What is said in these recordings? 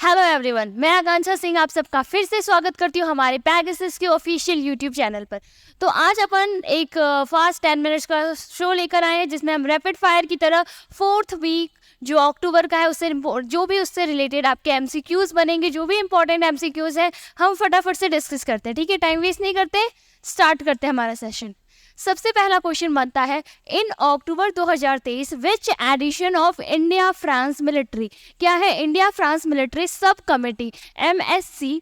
Hello everyone, मैं आकांक्षा सिंह आप सबका फिर से स्वागत करती हूँ हमारे पैगासस के ऑफिशियल यूट्यूब चैनल पर। तो आज अपन एक फास्ट 10 मिनट्स का शो लेकर आए हैं जिसमें हम रैपिड फायर की तरह 4th वीक जो अक्टूबर का है उससे जो भी उससे रिलेटेड आपके एमसीक्यूज बनेंगे, जो भी इंपॉर्टेंट एमसीक्यूज है हम फटाफट से डिस्कस करते हैं। ठीक है, टाइम वेस्ट नहीं करते, स्टार्ट करते हैं हमारा सेशन। सबसे पहला क्वेश्चन बनता है, इन October 2023 which edition of India France military, क्या है India France military sub committee MSC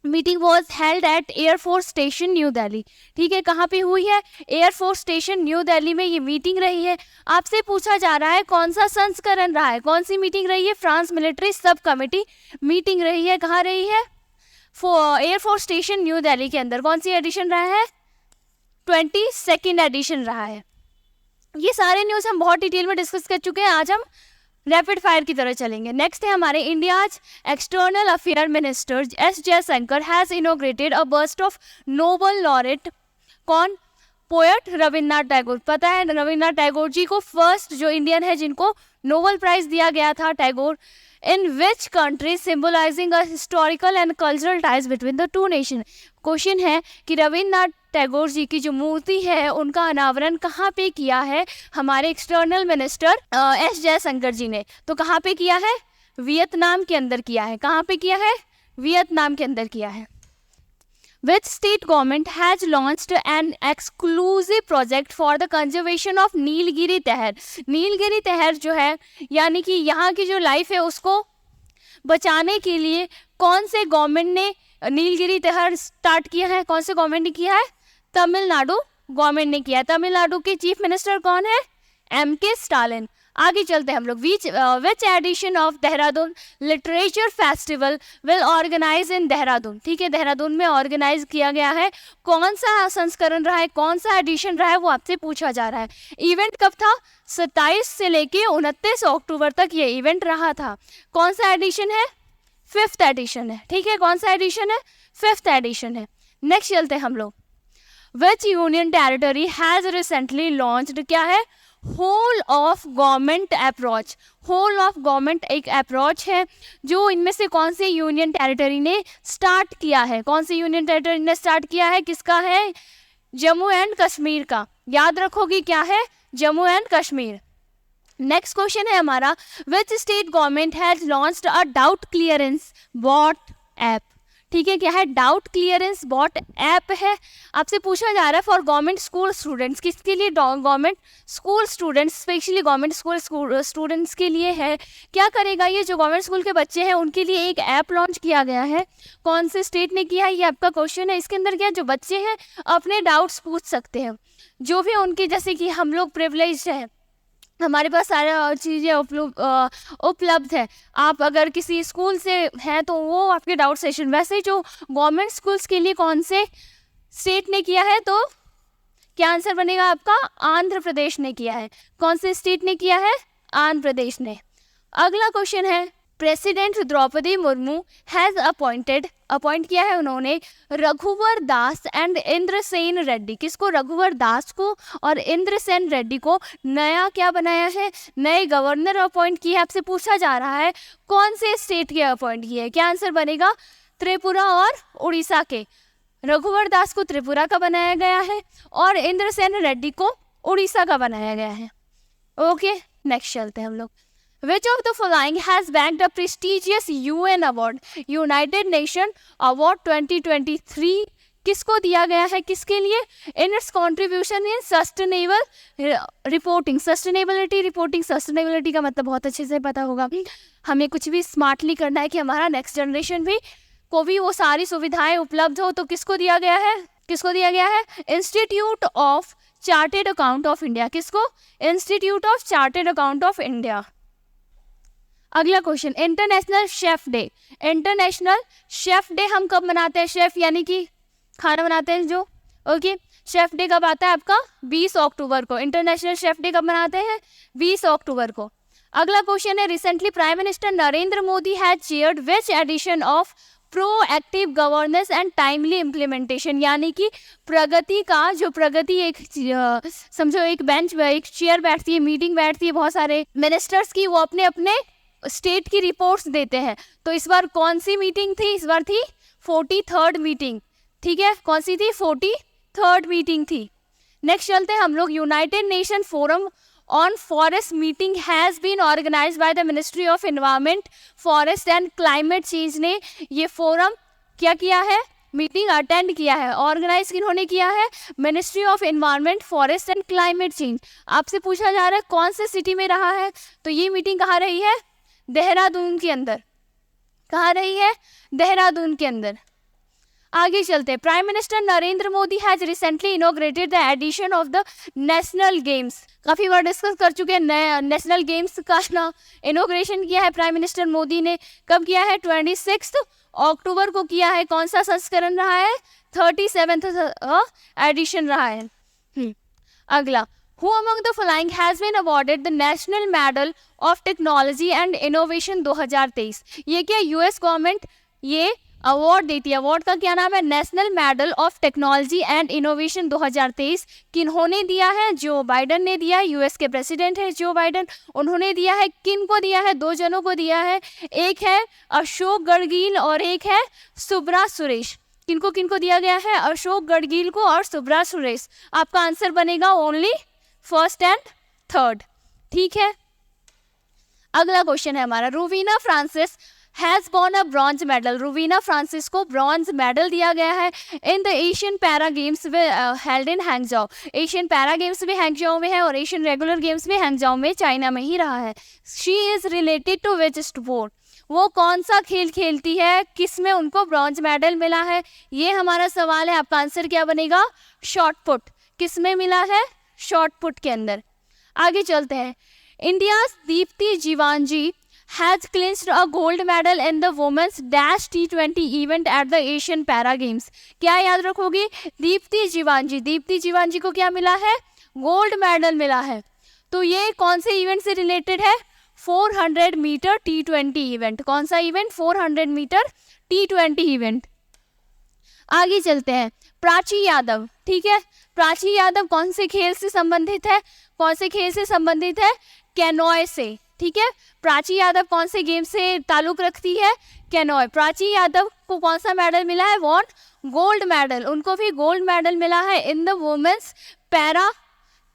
meeting was held at air force station new Delhi. ठीक है, कहाँ पे हुई है? एयरफोर्स स्टेशन न्यू दिल्ली में ये मीटिंग रही है। आपसे पूछा जा रहा है कौन सा संस्करण रहा है, कौन सी मीटिंग रही है? France military sub committee meeting रही है। कहाँ रही है? एयरफोर्स स्टेशन न्यू दिल्ली के अंदर। कौन सी एडिशन रहा है? 22nd एडिशन रहा है। ये सारे न्यूज़ हम बहुत डिटेल में डिस्कस कर चुके हैं, आज हम रैपिड फायर की तरह चलेंगे। नेक्स्ट है हमारे India's external affair minister S Jaishankar has inaugurated a bust of Nobel laureate. कौन? पोएट रविन्द्रनाथ टैगोर। पता है रविन्द्रनाथ टैगोर जी को फर्स्ट जो इंडियन है जिनको नोबल प्राइज दिया गया था, Tagore. In which country symbolizing a historical and cultural ties between the two nation. Question है कि रविन्द्रनाथ टैगोर जी की जो मूर्ति है उनका अनावरण कहाँ पे किया है हमारे एक्सटर्नल मिनिस्टर एस जयशंकर जी ने? तो कहाँ पे किया है? वियतनाम के अंदर किया है। कहाँ पे किया है? वियतनाम के अंदर किया है। Which state government has launched an exclusive project for the conservation of Nilgiri तहर? नीलगिरी तहर जो है यानी कि यहाँ की जो लाइफ है उसको बचाने के लिए कौन से गवर्नमेंट ने नीलगिरी तहर स्टार्ट किया है? कौन से गवर्नमेंट ने किया है? तमिलनाडु गवर्नमेंट ने किया है। तमिलनाडु के चीफ मिनिस्टर कौन है? MK स्टालिन। आगे चलते हैं हम लोग। Which edition of Dehradun literature festival will organize in Dehradun. ठीक है, देहरादून में ऑर्गेनाइज किया गया है। कौन सा संस्करण रहा है, कौन सा एडिशन रहा है, वो आपसे पूछा जा रहा है। इवेंट कब था? 27 से लेके 29 अक्टूबर तक ये इवेंट रहा था। कौन सा एडिशन है? 5th एडिशन है। ठीक है, कौन सा एडिशन है? 5th एडिशन है। नेक्स्ट चलते हैं हम लोग। Which union territory has recently launched, क्या है? Whole of government approach. Whole of government एक अप्रोच है जो इनमें से कौन सी यूनियन टेरिटरी ने स्टार्ट किया है? कौन सी यूनियन टेरिटरी ने स्टार्ट किया है? किसका है? जम्मू एंड कश्मीर का। याद रखोगी क्या है? Jammu and Kashmir. Next question है हमारा, which state government has launched a doubt clearance bot app. ठीक है, क्या है? डाउट क्लियरेंस बॉट ऐप है। आपसे पूछा जा रहा है फॉर गवर्नमेंट स्कूल स्टूडेंट्स, किसके लिए? Government school students, specially government school students के लिए है। क्या करेगा ये? जो गवर्नमेंट स्कूल के बच्चे हैं उनके लिए एक ऐप लॉन्च किया गया है। कौन से स्टेट ने किया है ये आपका क्वेश्चन है। इसके अंदर क्या जो बच्चे हैं अपने डाउट्स पूछ सकते हैं, जो भी उनके, जैसे कि हम लोग प्रिविलेज्ड हैं, हमारे पास सारा चीज़ें उपलब्ध है। आप अगर किसी स्कूल से हैं तो वो आपके डाउट सेशन, वैसे ही जो गवर्नमेंट स्कूल्स के लिए कौन से स्टेट ने किया है, तो क्या आंसर बनेगा आपका? आंध्र प्रदेश ने किया है। कौन से स्टेट ने किया है? आंध्र प्रदेश ने। अगला क्वेश्चन है, president Droupadi Murmu has appoint किया है उन्होंने रघुवर दास एंड इंद्रसेन रेड्डी। किसको? रघुवर दास को और इंद्रसेन रेड्डी को नया क्या बनाया है? नए गवर्नर अपॉइंट किया है। आपसे पूछा जा रहा है कौन से स्टेट के अपॉइंट किए हैं। क्या आंसर बनेगा? त्रिपुरा और उड़ीसा के। रघुवर दास को त्रिपुरा का बनाया गया है और इंद्रसेन रेड्डी को उड़ीसा का बनाया गया है। ओके, नेक्स्ट चलते हैं हम लोग। Which of the following has bagged a prestigious UN award? United Nation Award 2023 किसको दिया गया है? किसके लिए? In its contribution in sustainable reporting. Sustainability reporting, sustainability का मतलब बहुत अच्छे से पता होगा। हमें कुछ भी स्मार्टली करना है कि हमारा नेक्स्ट जनरेशन भी को भी वो सारी सुविधाएं उपलब्ध हो, तो किसको दिया गया है? किसको दिया गया है? Institute of chartered account of India. किसको? Institute of chartered account of India. अगला question, international chef day. International chef day हम कब मनाते हैं? शेफ यानी कि खाना बनाते हैं जो। ओके, शेफ डे कब आता है आपका? 20 अक्टूबर को। इंटरनेशनल शेफ डे कब मनाते हैं? 20 अक्टूबर को। अगला क्वेश्चन है, recently prime minister Narendra Modi has chaired which edition of proactive governance and timely implementation. यानी कि प्रगति का जो प्रगति एक समझो एक बेंच एक चेयर बैठती है, मीटिंग बैठती है बहुत सारे मिनिस्टर्स की, वो अपने अपने स्टेट की रिपोर्ट्स देते हैं। तो इस बार कौन सी मीटिंग थी? इस बार थी 43rd मीटिंग, ठीक है, कौन सी थी? 43rd मीटिंग थी। नेक्स्ट चलते हैं हम लोग, United Nation forum on forest meeting has been organised by the ministry of environment, forest and climate change ने ये फोरम क्या किया है? मीटिंग अटेंड किया है। ऑर्गेनाइज किन्होंने किया है? Ministry of environment, forest and climate change. आपसे पूछा जा रहा है कौन से सिटी में रहा है, तो ये मीटिंग कहाँ रही है? देहरादून के अंदर। कहाँ रही है? देहरादून के अंदर। आगे चलते हैं, prime minister Narendra Modi has recently inaugurated the edition of the national games. काफ़ी बार डिस्कस कर चुके हैं, नेशनल गेम्स का ना इनॉग्रेशन किया है प्राइम मिनिस्टर मोदी ने। कब किया है? 26 अक्टूबर को किया है। कौन सा संस्करण रहा है? 37th एडिशन रहा है। अगला, who among the following has been awarded the national medal of technology and innovation 2023। ये क्या? यूएस गवर्नमेंट ये अवार्ड देती है। अवार्ड का क्या नाम है? National medal of technology and innovation 2023। किन्होंने दिया है? जो बाइडन ने दिया है, यूएस के प्रेसिडेंट है जो बाइडन, उन्होंने दिया है। किन को दिया है? 2 जनों को दिया है, एक है अशोक गढ़गिल और एक है सुब्रा सुरेश। किनको किनको दिया गया है? अशोक गढ़गिल को और सुब्रा सुरेश। आपका आंसर बनेगा ओनली फर्स्ट एंड थर्ड, ठीक है। अगला क्वेश्चन है हमारा, Rubina Francis has won a bronze medal. Rubina Francis को ब्रॉन्ज मेडल दिया गया है in the Asian para games held in Hangzhou. Asian para games भी हैंगजाओ में है और एशियन रेगुलर गेम्स भी हैंगजाओ में, चाइना में ही रहा है। She is related to which sport? वो कौन सा खेल खेलती है? किस में उनको ब्रॉन्ज मेडल मिला है? ये हमारा सवाल है। आपका आंसर क्या बनेगा? Short put. किस में मिला है? शॉर्ट पुट के अंदर। आगे चलते हैं, India's Deepti Jeevanji has clinched a gold medal in the women's dash T20 event at the Asian Para Games। क्या याद रखोगे? दीप्ति जीवांजी को क्या मिला है? गोल्ड मेडल मिला है। तो ये कौन से इवेंट से रिलेटेड है? 400 मीटर T20 इवेंट। कौन सा इवेंट? 400 metre T20 event. आगे चलते हैं, प्राची यादव, ठीक है। प्राची यादव कौन से खेल से संबंधित है? कौन से खेल से संबंधित है? कैनोय से, ठीक है। प्राची यादव कौन से गेम से ताल्लुक रखती है? कैनोय। प्राची यादव को कौन सा मेडल मिला है? Won gold medal. उनको भी गोल्ड मेडल मिला है in the women's para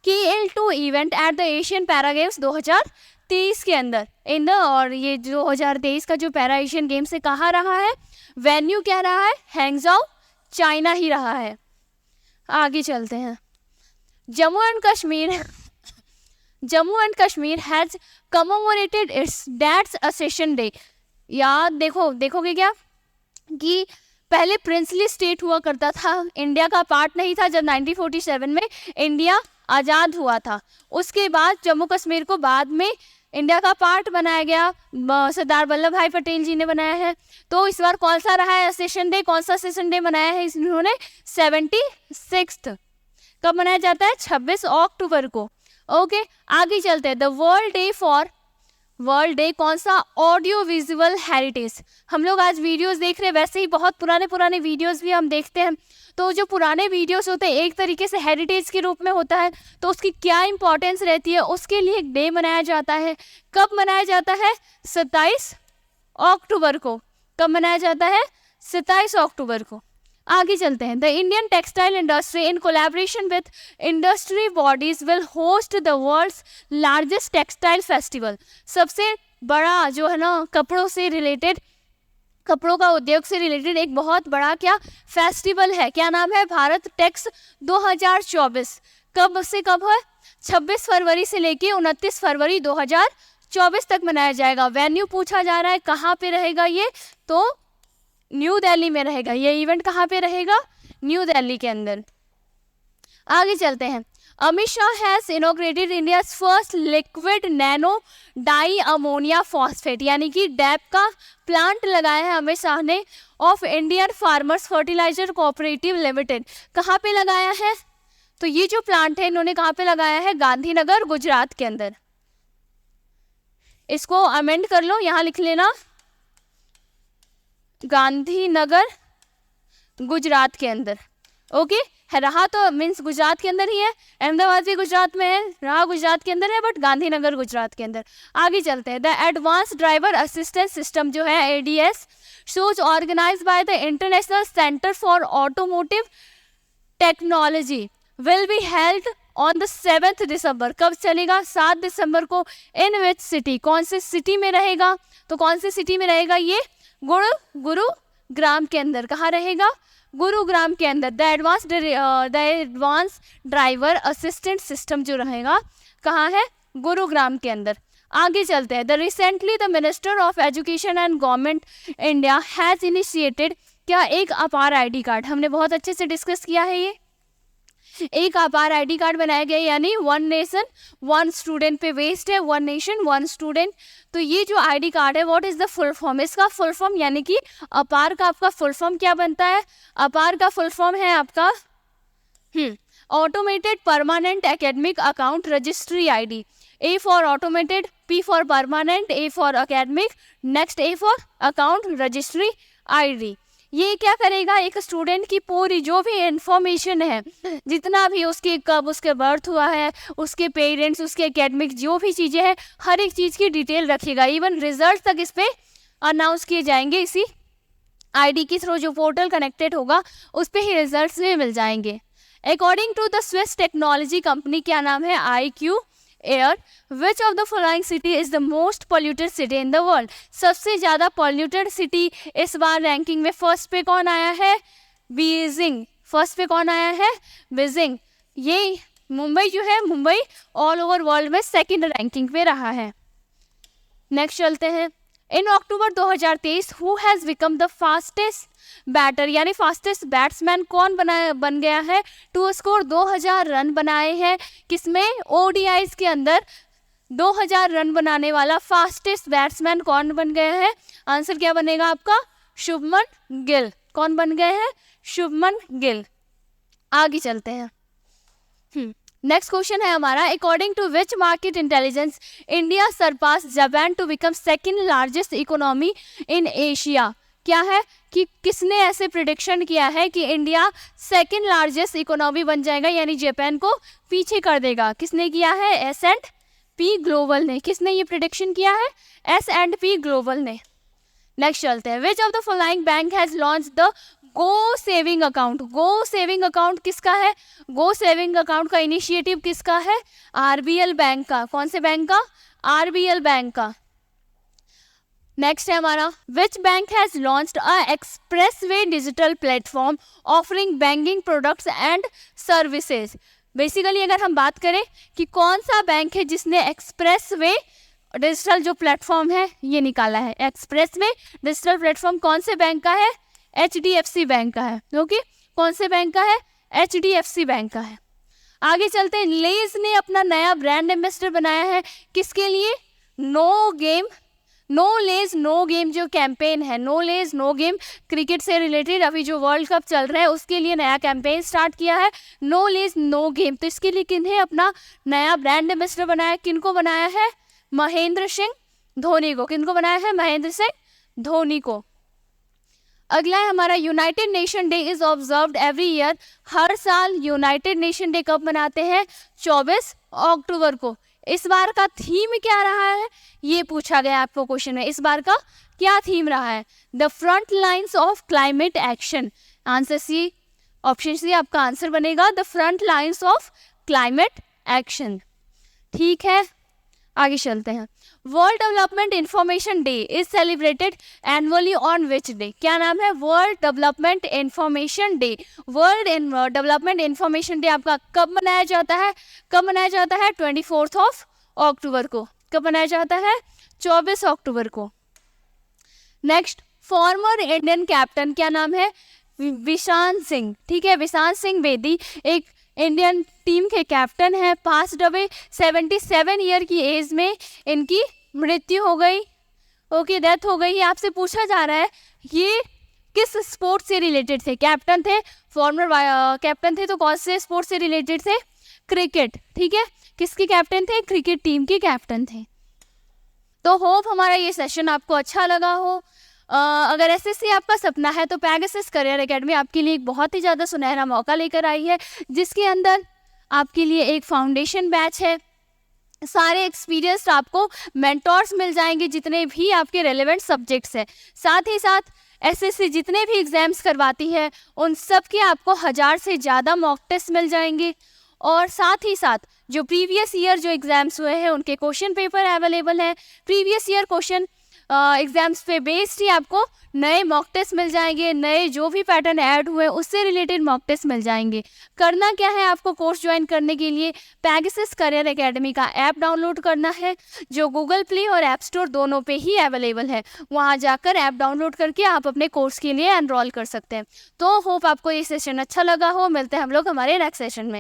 KL2 event at the Asian para games 2023 के अंदर। इन द और ये 2023 का जो पैरा एशियन गेम्स से कहाँ रहा है? वेन्यू क्या रहा है? हैंगजाओ, चाइना ही रहा है। आगे चलते हैं, Jammu and Kashmir has commemorated its डैट्स असेशन डे। याद देखोगे क्या कि पहले प्रिंसली स्टेट हुआ करता था, इंडिया का पार्ट नहीं था जब 1947 में इंडिया आज़ाद हुआ था। उसके बाद जम्मू कश्मीर को बाद में इंडिया का पार्ट बनाया गया, सरदार वल्लभ भाई पटेल जी ने बनाया है। तो इस बार कौन सा रहा है सेशन डे? कौन सा सेशन डे मनाया है इन्होंने? 76। कब मनाया जाता है? 26 अक्टूबर को। ओके, आगे चलते हैं, द वर्ल्ड डे कौन सा? Audio visual heritage. हम लोग आज वीडियोस देख रहे हैं, वैसे ही बहुत पुराने वीडियोस भी हम देखते हैं। तो जो पुराने वीडियोस होते हैं एक तरीके से हेरिटेज के रूप में होता है, तो उसकी क्या इंपॉर्टेंस रहती है, उसके लिए एक डे मनाया जाता है। कब मनाया जाता है? 27 अक्टूबर को। कब मनाया जाता है? 27 अक्टूबर को। आगे चलते हैं, the Indian textile industry in collaboration with industry bodies will host the world's largest textile festival. सबसे बड़ा जो है ना कपड़ों से रिलेटेड, कपड़ों का उद्योग से रिलेटेड एक बहुत बड़ा क्या फेस्टिवल है, क्या नाम है? भारत टेक्स 2024। कब से कब है? 26 फरवरी से लेके 29 फरवरी 2024 तक मनाया जाएगा। वेन्यू पूछा जा रहा है कहाँ पे रहेगा ये, तो न्यू दिल्ली में रहेगा। ये इवेंट कहाँ पे रहेगा? न्यू दिल्ली के अंदर। आगे चलते हैं, Amit Shah has inaugurated India's first liquid nano di ammonia phosphate, यानी कि डैप का प्लांट लगाया है अमित शाह ने, of Indian farmers fertiliser cooperative limited. कहाँ पे लगाया है? तो ये जो प्लांट है इन्होंने कहाँ पे लगाया है? गांधीनगर, गुजरात के अंदर। इसको अमेंड कर लो, यहाँ लिख लेना गांधीनगर, गुजरात के अंदर। ओके, रहा तो मीन्स गुजरात के अंदर ही है, अहमदाबाद भी गुजरात में है, रहा गुजरात के अंदर है, बट गांधीनगर गुजरात के अंदर। आगे चलते हैं। The advance driver assistance system जो है ADS shows organise by the international centre for automotive technology will be held on the 7 December. कब चलेगा? 7 दिसंबर को। इन विच सिटी, कौन से सिटी में रहेगा? तो कौन से सिटी में रहेगा ये? गुरुग्राम के अंदर। कहाँ रहेगा? गुरुग्राम के अंदर। The advance driver assistant system जो रहेगा कहाँ है? गुरुग्राम के अंदर। आगे चलते हैं। The recently the minister of education and government India has initiated, क्या? एक अपार ID कार्ड। हमने बहुत अच्छे से डिस्कस किया है। ये एक अपार ID कार्ड बनाया गया, यानी 1 नेशन 1 स्टूडेंट पे बेस्ड है, 1 नेशन 1 स्टूडेंट। तो ये जो ID कार्ड है, what is the full form? इसका फुल फॉर्म यानी कि अपार का आपका फुल फॉर्म क्या बनता है? अपार का फुल फॉर्म है आपका automated permanent academic account registry ID। A for automated, P for permanent, A for academic, next A for account registry ID। ये क्या करेगा? एक स्टूडेंट की पूरी जो भी इंफॉर्मेशन है, जितना भी उसके कब उसके बर्थ हुआ है, उसके पेरेंट्स, उसके एकेडमिक जो भी चीज़ें हैं, हर एक चीज़ की डिटेल रखेगा। इवन रिजल्ट तक इस पर अनाउंस किए जाएंगे इसी ID के थ्रू। जो पोर्टल कनेक्टेड होगा उस पर ही रिजल्ट्स भी मिल जाएंगे। According to the Swiss technology company, क्या नाम है? IQ air, which of the following city is the most polluted city in the world? सबसे ज़्यादा पॉल्यूटेड सिटी इस बार रैंकिंग में फर्स्ट पे कौन आया है? बीजिंग। फर्स्ट पे कौन आया है? बीजिंग। ये मुंबई जो है, मुंबई ऑल ओवर वर्ल्ड में सेकंड रैंकिंग पे रहा है। नेक्स्ट चलते हैं। In October 2023 who has become the fastest batter, यानी फास्टेस्ट बैट्समैन कौन बन गया है? टू स्कोर 2000 रन बनाए हैं। किसमें? ODIs के अंदर 2000 रन बनाने वाला फास्टेस्ट बैट्समैन कौन बन गया है? आंसर क्या बनेगा आपका? शुभमन गिल। कौन बन गए हैं? शुभमन गिल। आगे चलते हैं। नेक्स्ट क्वेश्चन है हमारा। According to which market intelligence India surpass Japan to become second largest economy in Asia? क्या है कि किसने ऐसे प्रिडिक्शन किया है कि इंडिया सेकेंड लार्जेस्ट इकोनॉमी बन जाएगा, यानी जापान को पीछे कर देगा? किसने किया है? S&P ग्लोबल ने। किसने ये प्रिडिक्शन किया है? S&P ग्लोबल ने। नेक्स्ट चलते हैं। विच of the following bank has launch the go saving account? Go saving account किसका है? गो सेविंग अकाउंट का इनिशिएटिव किसका है? RBL बैंक का। कौन से बैंक का? RBL बैंक का। नेक्स्ट है हमारा। Which bank has launched a expressway digital platform offering banking products and services? Basically अगर हम बात करें कि कौन सा बैंक है जिसने एक्सप्रेसवे डिजिटल जो प्लेटफॉर्म है ये निकाला है? एक्सप्रेसवे डिजिटल प्लेटफॉर्म कौन से बैंक का है? HDFC बैंक का है। ओके, कौन से बैंक का है? HDFC बैंक का है। आगे चलते हैं। लेज ने अपना नया ब्रांड एम्बेसडर बनाया है। किसके लिए? नो गेम नो लेज नो गेम जो कैंपेन है, नो लेज नो गेम, क्रिकेट से रिलेटेड अभी जो वर्ल्ड कप चल रहा है उसके लिए नया कैंपेन स्टार्ट किया है, नो लेज नो गेम। तो इसके लिए किन्हें अपना नया ब्रांड एम्बेसडर बनाया? किनको बनाया है? महेंद्र सिंह धोनी को। किनको बनाया है? महेंद्र सिंह धोनी को। अगला है हमारा। United Nation Day is observed every year. हर साल यूनाइटेड नेशन डे कब मनाते हैं? 24 अक्टूबर को। इस बार का थीम क्या रहा है ये पूछा गया आपको क्वेश्चन में। इस बार का क्या थीम रहा है? The front lines of climate action. Answer C, option C आपका आंसर बनेगा, the front lines of climate action. ठीक है, आगे चलते हैं। World development information day is celebrated annually on which day? क्या नाम है? World development information day. World development information day आपका कब मनाया जाता है? कब मनाया जाता है? 24 अक्टूबर को। कब मनाया जाता है? 24 अक्टूबर को। नेक्स्ट, फॉर्मर इंडियन कैप्टन, क्या नाम है? विशांत सिंह। ठीक है, विशांत सिंह बेदी एक इंडियन टीम के कैप्टन है। पास्ट अवे 77 ईयर की एज में इनकी मृत्यु हो गई। ओके, डेथ हो गई। आपसे पूछा जा रहा है ये किस स्पोर्ट से रिलेटेड थे? कैप्टन थे, फॉर्मर कैप्टन थे, तो कौन से स्पोर्ट से रिलेटेड थे? क्रिकेट। ठीक है, किसके कैप्टन थे? क्रिकेट टीम के कैप्टन थे। तो होप हमारा ये सेशन आपको अच्छा लगा हो। अगर एसएससी आपका सपना है तो पैगासस करियर एकेडमी आपके लिए एक बहुत ही ज़्यादा सुनहरा मौका लेकर आई है, जिसके अंदर आपके लिए एक फाउंडेशन बैच है। सारे एक्सपीरियंस आपको मेंटोर्स मिल जाएंगे जितने भी आपके रेलेवेंट सब्जेक्ट्स हैं। साथ ही साथ एसएससी जितने भी एग्ज़ाम्स करवाती है उन सब के आपको 1000 से ज़्यादा मॉक टेस्ट मिल जाएंगे। और साथ ही साथ जो प्रीवियस ईयर जो एग्ज़ाम्स हुए हैं उनके क्वेश्चन पेपर अवेलेबल हैं। प्रीवियस ईयर क्वेश्चन एग्ज़ाम्स पे बेस्ड ही आपको नए मॉक टेस्ट मिल जाएंगे। नए जो भी पैटर्न ऐड हुए उससे रिलेटेड मॉक टेस्ट मिल जाएंगे। करना क्या है, आपको कोर्स ज्वाइन करने के लिए पैगासस करियर एकेडमी का ऐप डाउनलोड करना है, जो गूगल प्ले और ऐप स्टोर दोनों पे ही अवेलेबल है। वहाँ जाकर ऐप डाउनलोड करके आप अपने कोर्स के लिए एनरोल कर सकते हैं। तो होप आपको ये सेशन अच्छा लगा हो। मिलते हैं हम लोग हमारे नेक्स्ट सेशन में।